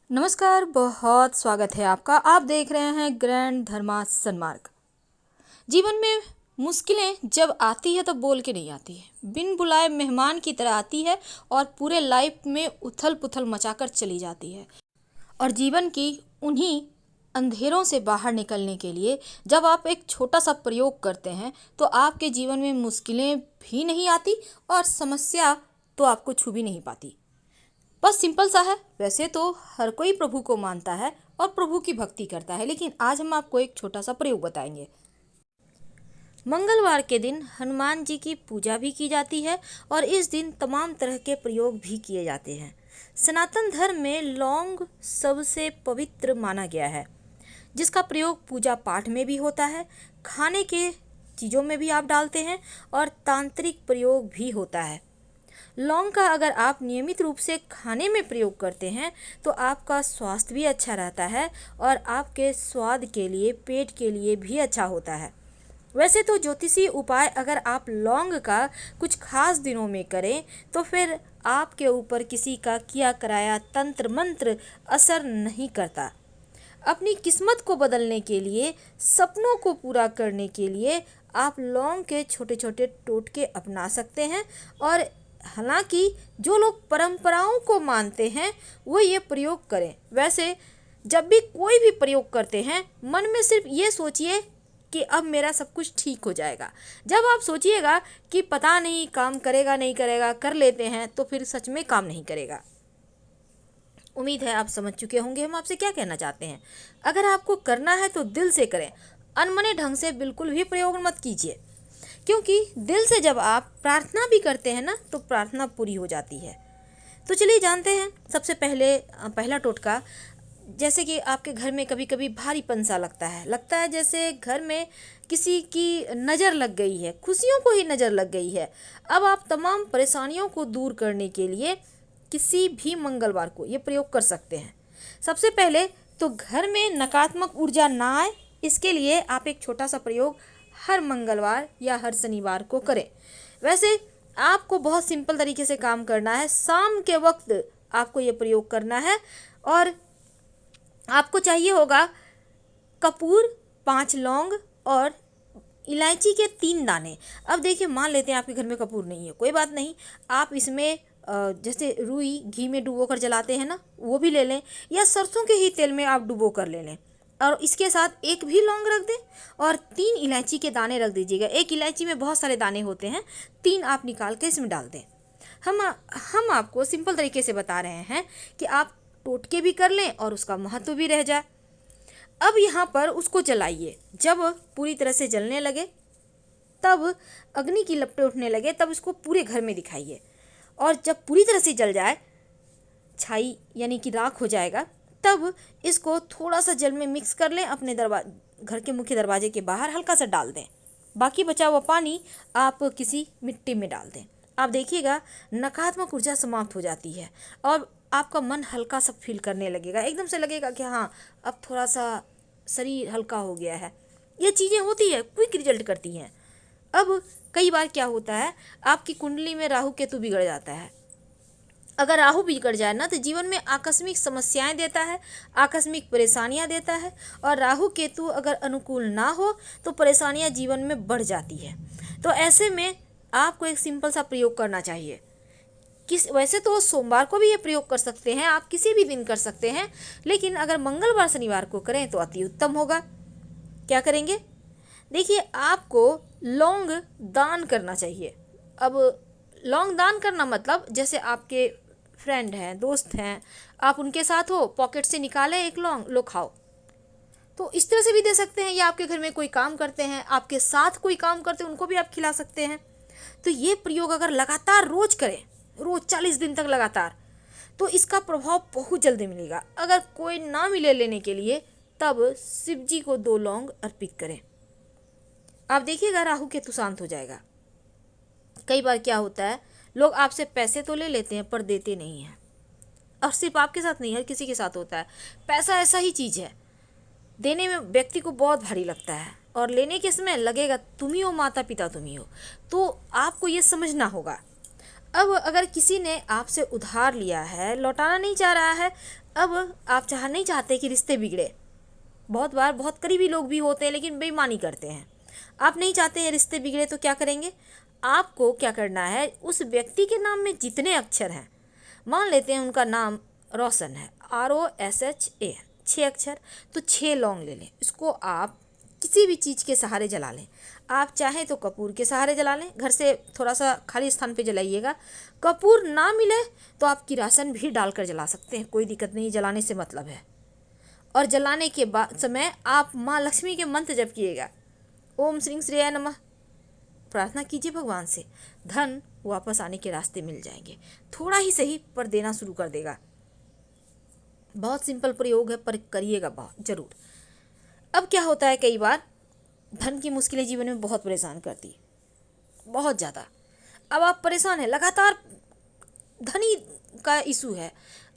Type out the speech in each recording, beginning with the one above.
नमस्कार, बहुत स्वागत है आपका। आप देख रहे हैं ग्रैंड धर्मा सन्मार्ग। जीवन में मुश्किलें जब आती है तो बोल के नहीं आती है, बिन बुलाए मेहमान की तरह आती है और पूरे लाइफ में उथल पुथल मचाकर चली जाती है। और जीवन की उन्हीं अंधेरों से बाहर निकलने के लिए जब आप एक छोटा सा प्रयोग करते हैं तो आपके जीवन में मुश्किलें भी नहीं आती और समस्या तो आपको छू भी नहीं पाती। बस सिंपल सा है। वैसे तो हर कोई प्रभु को मानता है और प्रभु की भक्ति करता है, लेकिन आज हम आपको एक छोटा सा प्रयोग बताएंगे। मंगलवार के दिन हनुमान जी की पूजा भी की जाती है और इस दिन तमाम तरह के प्रयोग भी किए जाते हैं। सनातन धर्म में लौंग सबसे पवित्र माना गया है, जिसका प्रयोग पूजा पाठ में भी होता है, खाने के चीज़ों में भी आप डालते हैं और तांत्रिक प्रयोग भी होता है। लौंग का अगर आप नियमित रूप से खाने में प्रयोग करते हैं तो आपका स्वास्थ्य भी अच्छा रहता है और आपके स्वाद के लिए, पेट के लिए भी अच्छा होता है। वैसे तो ज्योतिषी उपाय अगर आप लौंग का कुछ खास दिनों में करें तो फिर आपके ऊपर किसी का किया कराया तंत्र मंत्र असर नहीं करता। अपनी किस्मत को बदलने के लिए, सपनों को पूरा करने के लिए आप लौंग के छोटे छोटे टोटके अपना सकते हैं। और हालांकि जो लोग परंपराओं को मानते हैं वो ये प्रयोग करें। वैसे जब भी कोई भी प्रयोग करते हैं मन में सिर्फ ये सोचिए कि अब मेरा सब कुछ ठीक हो जाएगा। जब आप सोचिएगा कि पता नहीं काम करेगा नहीं करेगा, कर लेते हैं, तो फिर सच में काम नहीं करेगा। उम्मीद है आप समझ चुके होंगे हम आपसे क्या कहना चाहते हैं। अगर आपको करना है तो दिल से करें, अनमने ढंग से बिल्कुल भी प्रयोग मत कीजिए, क्योंकि दिल से जब आप प्रार्थना भी करते हैं ना तो प्रार्थना पूरी हो जाती है। तो चलिए जानते हैं सबसे पहले पहला टोटका। जैसे कि आपके घर में कभी कभी भारीपन सा लगता है जैसे घर में किसी की नज़र लग गई है, खुशियों को ही नज़र लग गई है। अब आप तमाम परेशानियों को दूर करने के लिए किसी भी मंगलवार को ये प्रयोग कर सकते हैं। सबसे पहले तो घर में नकारात्मक ऊर्जा ना आए, इसके लिए आप एक छोटा सा प्रयोग हर मंगलवार या हर शनिवार को करें। वैसे आपको बहुत सिंपल तरीके से काम करना है। शाम के वक्त आपको ये प्रयोग करना है और आपको चाहिए होगा कपूर, 5 लौंग और इलायची के 3 दाने। अब देखिए, मान लेते हैं आपके घर में कपूर नहीं है, कोई बात नहीं, आप इसमें जैसे रुई घी में डुबो कर जलाते हैं ना, वो भी ले लें, या सरसों के ही तेल में आप डुबो कर ले लें। और इसके साथ एक भी लौंग रख दें और 3 इलायची के दाने रख दीजिएगा। एक इलायची में बहुत सारे दाने होते हैं, 3 आप निकाल के इसमें डाल दें। हम आपको सिंपल तरीके से बता रहे हैं कि आप टोटके भी कर लें और उसका महत्व भी रह जाए। अब यहाँ पर उसको जलाइए। जब पूरी तरह से जलने लगे, तब अग्नि की लपटें उठने लगे, तब इसको पूरे घर में दिखाइए। और जब पूरी तरह से जल जाए, छाई यानी कि राख हो जाएगा, तब इसको थोड़ा सा जल में मिक्स कर लें। अपने घर के मुख्य दरवाजे के बाहर हल्का सा डाल दें। बाकी बचा हुआ पानी आप किसी मिट्टी में डाल दें। आप देखिएगा नकारात्मक ऊर्जा समाप्त हो जाती है और आपका मन हल्का सा फील करने लगेगा। एकदम से लगेगा कि हाँ, अब थोड़ा सा शरीर हल्का हो गया है। ये चीज़ें होती है, क्विक रिजल्ट करती हैं। अब कई बार क्या होता है, आपकी कुंडली में राहु केतु बिगड़ जाता है। अगर राहु बिगड़ जाए ना तो जीवन में आकस्मिक समस्याएं देता है, आकस्मिक परेशानियां देता है। और राहु केतु अगर अनुकूल ना हो तो परेशानियां जीवन में बढ़ जाती है। तो ऐसे में आपको एक सिंपल सा प्रयोग करना चाहिए। वैसे तो सोमवार को भी ये प्रयोग कर सकते हैं, आप किसी भी दिन कर सकते हैं, लेकिन अगर मंगलवार शनिवार को करें तो अति उत्तम होगा। क्या करेंगे, देखिए, आपको लौंग दान करना चाहिए। अब लौंग दान करना मतलब जैसे आपके फ्रेंड हैं, दोस्त हैं, आप उनके साथ हो, पॉकेट से निकाले एक लौंग, लो खाओ। तो इस तरह से भी दे सकते हैं, या आपके घर में कोई काम करते हैं, आपके साथ कोई काम करते हैं, उनको भी आप खिला सकते हैं। तो ये प्रयोग अगर लगातार रोज करें, रोज 40 दिन तक लगातार, तो इसका प्रभाव बहुत जल्दी मिलेगा। अगर कोई ना मिले लेने के लिए, तब शिव जी को 2 लौंग अर्पित करें। आप देखिएगा राहु केतु शांत हो जाएगा। कई बार क्या होता है, लोग आपसे पैसे तो ले लेते हैं पर देते नहीं हैं। और सिर्फ आपके साथ नहीं, हर किसी के साथ होता है। पैसा ऐसा ही चीज़ है, देने में व्यक्ति को बहुत भारी लगता है और लेने के समय लगेगा तुम ही हो माता पिता, तुम ही हो। तो आपको ये समझना होगा, अब अगर किसी ने आपसे उधार लिया है, लौटाना नहीं चाह रहा है, अब आप नहीं चाहते कि रिश्ते बिगड़े। बहुत बार बहुत करीबी लोग भी होते हैं लेकिन बेईमानी करते हैं। आप नहीं चाहते हैं रिश्ते बिगड़े, तो क्या करेंगे? आपको क्या करना है, उस व्यक्ति के नाम में जितने अक्षर हैं, मान लेते हैं उनका नाम रोशन है, ROSHAN, 6 अक्षर, तो 6 लौंग ले लें। इसको आप किसी भी चीज़ के सहारे जला लें। आप चाहें तो कपूर के सहारे जला लें, घर से थोड़ा सा खाली स्थान पे जलाइएगा। कपूर ना मिले तो आप किरासन भी डालकर जला सकते हैं, कोई दिक्कत नहीं, जलाने से मतलब है। और जलाने के बाद समय आप माँ लक्ष्मी के मंत्र जप कीजिएगा, ओम श्रीं श्रेयाय नमः। प्रार्थना कीजिए भगवान से, धन वापस आने के रास्ते मिल जाएंगे। थोड़ा ही सही पर देना शुरू कर देगा। बहुत सिंपल प्रयोग है पर करिएगा बहुत जरूर। अब क्या होता है, कई बार धन की मुश्किलें जीवन में बहुत परेशान करती है, बहुत ज़्यादा। अब आप परेशान हैं, लगातार धनी का इशू है।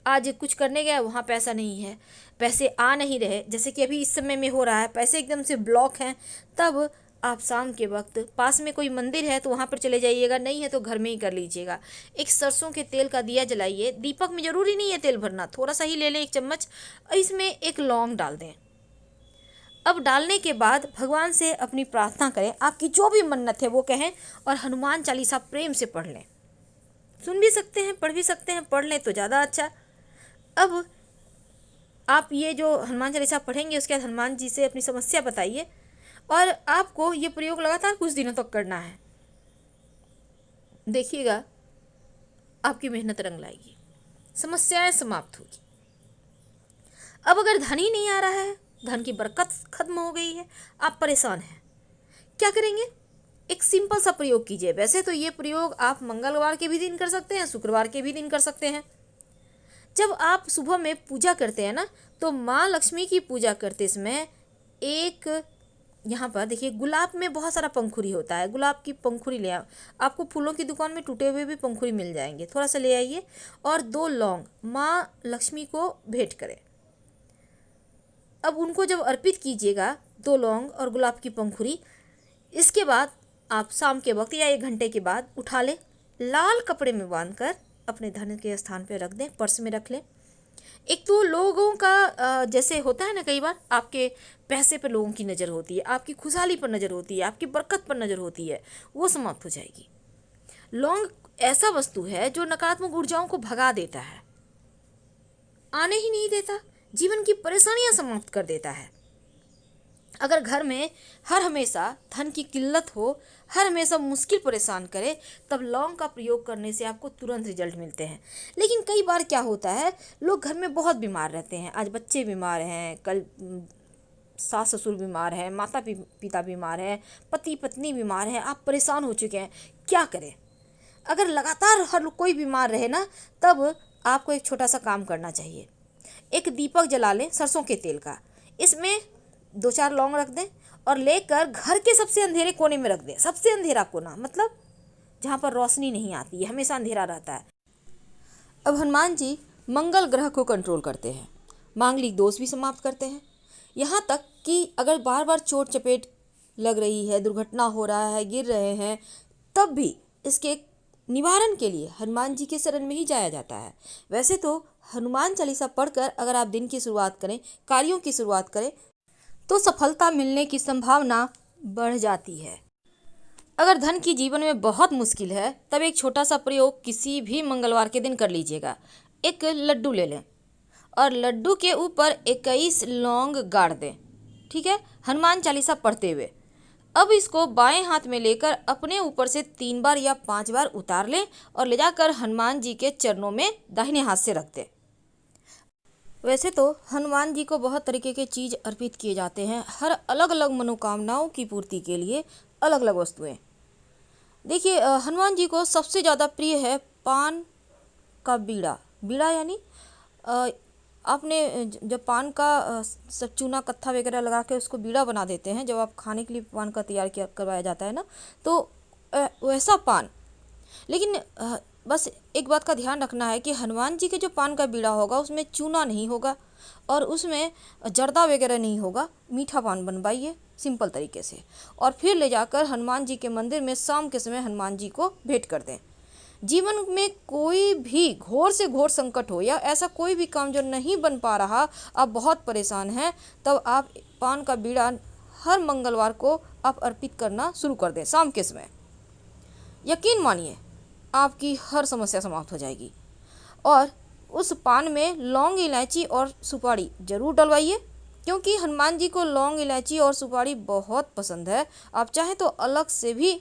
आज कुछ करने गया, वहाँ पैसा नहीं है, पैसे आ नहीं रहे, जैसे कि अभी इस समय में हो रहा है, पैसे एकदम से ब्लॉक हैं। तब आप शाम के वक्त पास में कोई मंदिर है तो वहाँ पर चले जाइएगा, नहीं है तो घर में ही कर लीजिएगा। एक सरसों के तेल का दिया जलाइए, दीपक में ज़रूरी नहीं है तेल भरना, थोड़ा सा ही ले लें 1 चम्मच, इसमें 1 लौंग डाल दें। अब डालने के बाद भगवान से अपनी प्रार्थना करें, आपकी जो भी मन्नत है वो कहें, और हनुमान चालीसा प्रेम से पढ़ लें। सुन भी सकते हैं, पढ़ भी सकते हैं, पढ़ लें तो ज़्यादा अच्छा। अब आप ये जो हनुमान चालीसा पढ़ेंगे, उसके बाद हनुमान जी से अपनी समस्या बताइए, और आपको ये प्रयोग लगातार कुछ दिनों तक करना है। देखिएगा आपकी मेहनत रंग लाएगी, समस्याएं समाप्त होगी। अब अगर धन ही नहीं आ रहा है, धन की बरकत खत्म हो गई है, आप परेशान हैं, क्या करेंगे? एक सिंपल सा प्रयोग कीजिए। वैसे तो ये प्रयोग आप मंगलवार के भी दिन कर सकते हैं, शुक्रवार के भी दिन कर सकते हैं। जब आप सुबह में पूजा करते हैं ना, तो माँ लक्ष्मी की पूजा करते समय एक यहाँ पर देखिए, गुलाब में बहुत सारा पंखुड़ी होता है, गुलाब की पंखुड़ी ले आओ। आपको फूलों की दुकान में टूटे हुए भी पंखुड़ी मिल जाएंगे, थोड़ा सा ले आइए, और 2 लौंग माँ लक्ष्मी को भेंट करें। अब उनको जब अर्पित कीजिएगा, 2 लौंग और गुलाब की पंखुड़ी, इसके बाद आप शाम के वक्त या 1 घंटे के बाद उठा लें, लाल कपड़े में बांधकर अपने धन के स्थान पर रख दें, पर्स में रख लें। एक तो लोगों का जैसे होता है ना, कई बार आपके पैसे पर लोगों की नज़र होती है, आपकी खुशहाली पर नज़र होती है, आपकी बरकत पर नज़र होती है, वो समाप्त हो जाएगी। लौंग ऐसा वस्तु है जो नकारात्मक ऊर्जाओं को भगा देता है, आने ही नहीं देता, जीवन की परेशानियां समाप्त कर देता है। अगर घर में हर हमेशा धन की किल्लत हो, हर हमेशा मुश्किल परेशान करे, तब लौंग का प्रयोग करने से आपको तुरंत रिजल्ट मिलते हैं। लेकिन कई बार क्या होता है, लोग घर में बहुत बीमार रहते हैं, आज बच्चे बीमार हैं, कल सास ससुर बीमार हैं, माता पिता बीमार हैं, पति पत्नी बीमार हैं, आप परेशान हो चुके हैं, क्या करें? अगर लगातार हर कोई बीमार रहे ना, तब आपको एक छोटा सा काम करना चाहिए। एक दीपक जला लें सरसों के तेल का, इसमें 2-4 लौंग रख दें, और लेकर घर के सबसे अंधेरे कोने में रख दें। सबसे अंधेरा कोना मतलब जहाँ पर रोशनी नहीं आती है, हमेशा अंधेरा रहता है। अब हनुमान जी मंगल ग्रह को कंट्रोल करते हैं, मांगलिक दोष भी समाप्त करते हैं। यहाँ तक कि अगर बार बार चोट चपेट लग रही है, दुर्घटना हो रहा है, गिर रहे हैं, तब भी इसके निवारण के लिए हनुमान जी के शरण में ही जाया जाता है। वैसे तो हनुमान चालीसा पढ़कर अगर आप दिन की शुरुआत करें, कार्यों की शुरुआत करें, तो सफलता मिलने की संभावना बढ़ जाती है। अगर धन की जीवन में बहुत मुश्किल है, तब एक छोटा सा प्रयोग किसी भी मंगलवार के दिन कर लीजिएगा। एक लड्डू ले लें और लड्डू के ऊपर 21 लौंग गाड़ दें, ठीक है, हनुमान चालीसा पढ़ते हुए। अब इसको बाएं हाथ में लेकर अपने ऊपर से 3 बार या 5 बार उतार लें और ले जाकर हनुमान जी के चरणों में दाहिने हाथ से रख दें। वैसे तो हनुमान जी को बहुत तरीके के चीज़ अर्पित किए जाते हैं, हर अलग अलग मनोकामनाओं की पूर्ति के लिए अलग अलग वस्तुएं। देखिए, हनुमान जी को सबसे ज़्यादा प्रिय है पान का बीड़ा। बीड़ा यानी आपने जब पान का सब चूना कत्था वगैरह लगा के उसको बीड़ा बना देते हैं, जब आप खाने के लिए पान का तैयार करवाया जाता है ना, तो वैसा पान। लेकिन बस एक बात का ध्यान रखना है कि हनुमान जी के जो पान का बीड़ा होगा उसमें चूना नहीं होगा और उसमें जर्दा वगैरह नहीं होगा। मीठा पान बनवाइए सिंपल तरीके से, और फिर ले जाकर हनुमान जी के मंदिर में शाम के समय हनुमान जी को भेंट कर दें। जीवन में कोई भी घोर से घोर संकट हो या ऐसा कोई भी काम जो नहीं बन पा रहा, आप बहुत परेशान हैं, तब आप पान का बीड़ा हर मंगलवार को आप अर्पित करना शुरू कर दें शाम के समय। यकीन मानिए आपकी हर समस्या समाप्त हो जाएगी। और उस पान में लौंग, इलायची और सुपारी जरूर डलवाइए, क्योंकि हनुमान जी को लौंग, इलायची और सुपारी बहुत पसंद है। आप चाहें तो अलग से भी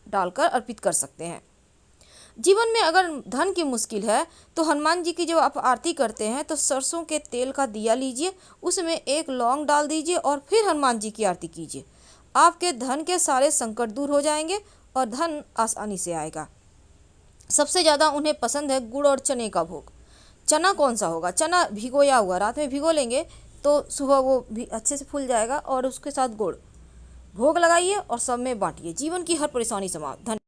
डालकर अर्पित कर सकते हैं। जीवन में अगर धन की मुश्किल है तो हनुमान जी की जब आप आरती करते हैं तो सरसों के तेल का दिया लीजिए, उसमें एक लौंग डाल दीजिए और फिर हनुमान जी की आरती कीजिए। आपके धन के सारे संकट दूर हो जाएंगे और धन आसानी से आएगा। सबसे ज़्यादा उन्हें पसंद है गुड़ और चने का भोग। चना कौन सा होगा? चना भिगोया हुआ, रात में भिगो लेंगे तो सुबह वो भी अच्छे से फूल जाएगा। और उसके साथ गुड़ भोग लगाइए और सब में बांटिए। जीवन की हर परेशानी समाप्त।